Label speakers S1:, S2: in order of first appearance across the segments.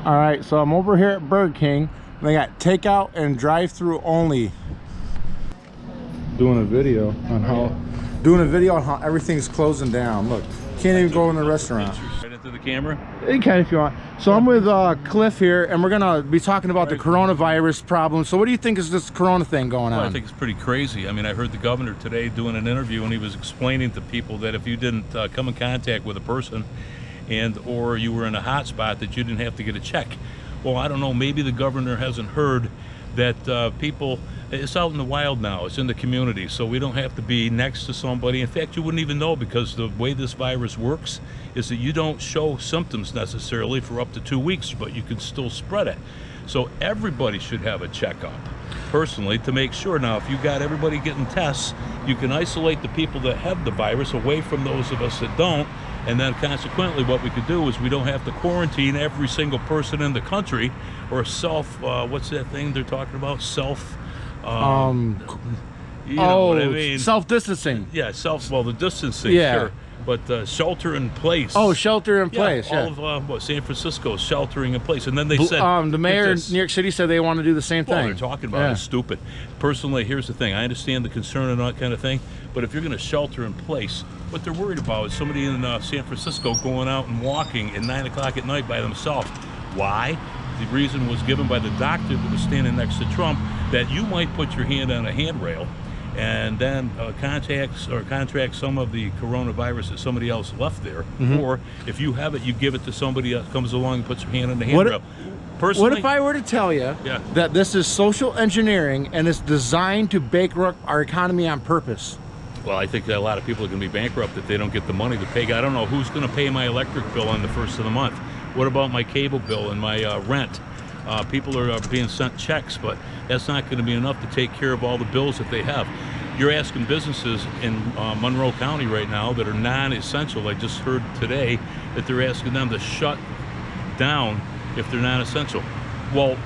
S1: All right, so I'm over here at Burger King. They got takeout and drive-through only. Doing a video on how everything's closing down. Look, can't even go in the restaurant.
S2: Right into the camera?
S1: You can if you want. So I'm with Cliff here, and we're gonna be talking about the coronavirus problem. So what do you think is this corona thing going on?
S2: Well, I think it's pretty crazy. I mean, I heard the governor today doing an interview, and he was explaining to people that if you didn't come in contact with a person or you were in a hot spot, that you didn't have to get a check. Well, I don't know, maybe the governor hasn't heard that people, it's out in the wild now, it's in the community, so we don't have to be next to somebody. In fact, you wouldn't even know, because the way this virus works is that you don't show symptoms necessarily for up to 2 weeks, but you can still spread it. So everybody should have a checkup, personally, to make sure. Now, if you got everybody getting tests, you can isolate the people that have the virus away from those of us that don't. And then consequently, what we could do is we don't have to quarantine every single person in the country, or what's that thing they're talking about? You know what I mean?
S1: Self-distancing.
S2: Yeah, the distancing,
S1: yeah.
S2: Sure. But shelter in place.
S1: Oh, shelter in place, yeah.
S2: All of San Francisco sheltering in place. And then they said...
S1: the mayor in New York City said they want to do the same thing.
S2: What they're talking about is stupid. Personally, here's the thing. I understand the concern and that kind of thing, but if you're going to shelter in place, what they're worried about is somebody in San Francisco going out and walking at 9 o'clock at night by themselves. Why? The reason was given by the doctor that was standing next to Trump, that you might put your hand on a handrail and then contract some of the coronavirus that somebody else left there. Or if you have it, you give it to somebody that comes along and puts your hand on the handrail. Personally,
S1: what if I were to tell you that this is social engineering and it's designed to bankrupt our economy on purpose?
S2: Well, I think that a lot of people are going to be bankrupt if they don't get the money to pay. I don't know who's going to pay my electric bill on the first of the month. What about my cable bill and my rent? People are being sent checks, but that's not going to be enough to take care of all the bills that they have. You're asking businesses in Monroe County right now that are non-essential. I just heard today that they're asking them to shut down if they're non-essential. Well,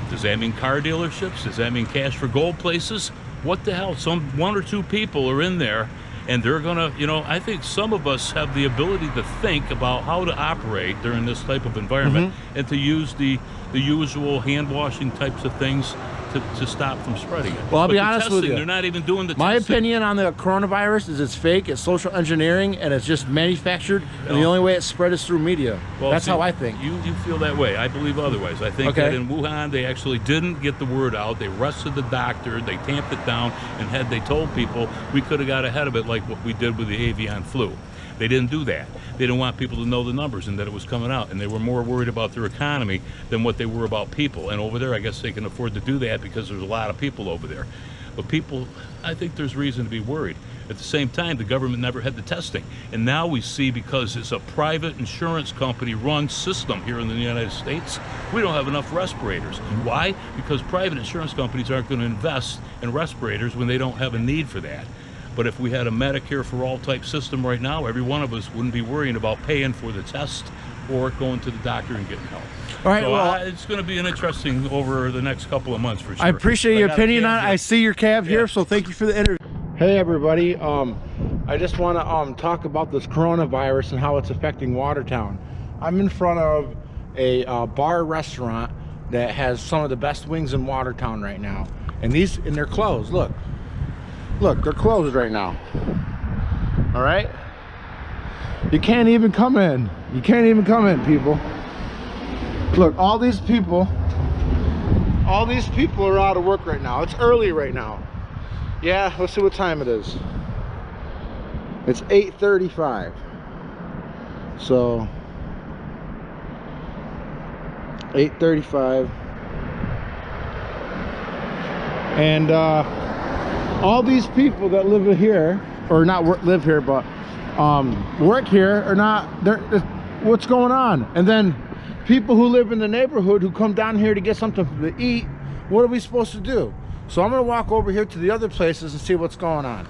S2: does that mean car dealerships? Does that mean cash for gold places? What the hell? One or two people are in there, and they're gonna, I think some of us have the ability to think about how to operate during this type of environment and to use the usual hand washing types of things to stop from spreading it.
S1: Well, I'll be honest with you.
S2: They're not even doing the
S1: My
S2: testing.
S1: opinion on the coronavirus is it's fake, it's social engineering, and it's just manufactured, and the only way it's spread is through media. Well, that's how I think.
S2: You feel that way. I believe otherwise. I think that in Wuhan, they actually didn't get the word out. They arrested the doctor, they tamped it down, and had they told people, we could have got ahead of it like what we did with the avian flu. They didn't do that. They didn't want people to know the numbers and that it was coming out, and they were more worried about their economy than what they were about people. And over there, I guess they can afford to do that because there's a lot of people over there. But people, I think there's reason to be worried. At the same time, the government never had the testing. And now we see, because it's a private insurance company run system here in the United States, we don't have enough respirators. Why? Because private insurance companies aren't going to invest in respirators when they don't have a need for that. But if we had a Medicare for all type system right now, every one of us wouldn't be worrying about paying for the test or going to the doctor and getting help.
S1: All right,
S2: so
S1: well,
S2: it's going to be an interesting over the next couple of months for sure.
S1: I appreciate your opinion on it. I see your cab here, so thank you for the interview. Hey everybody, I just want to talk about this coronavirus and how it's affecting Watertown. I'm in front of a bar restaurant that has some of the best wings in Watertown right now, and they're closed. Look, they're closed right now. All right, you can't even come in. You can't even come in, people. Look, all these people are out of work right now. It's early right now. Yeah, let's see what time it is. It's 8:35. So 8:35. And all these people that live here, or not live here, but work here, are not. What's going on? And then people who live in the neighborhood who come down here to get something to eat, what are we supposed to do? So I'm gonna walk over here to the other places and see what's going on.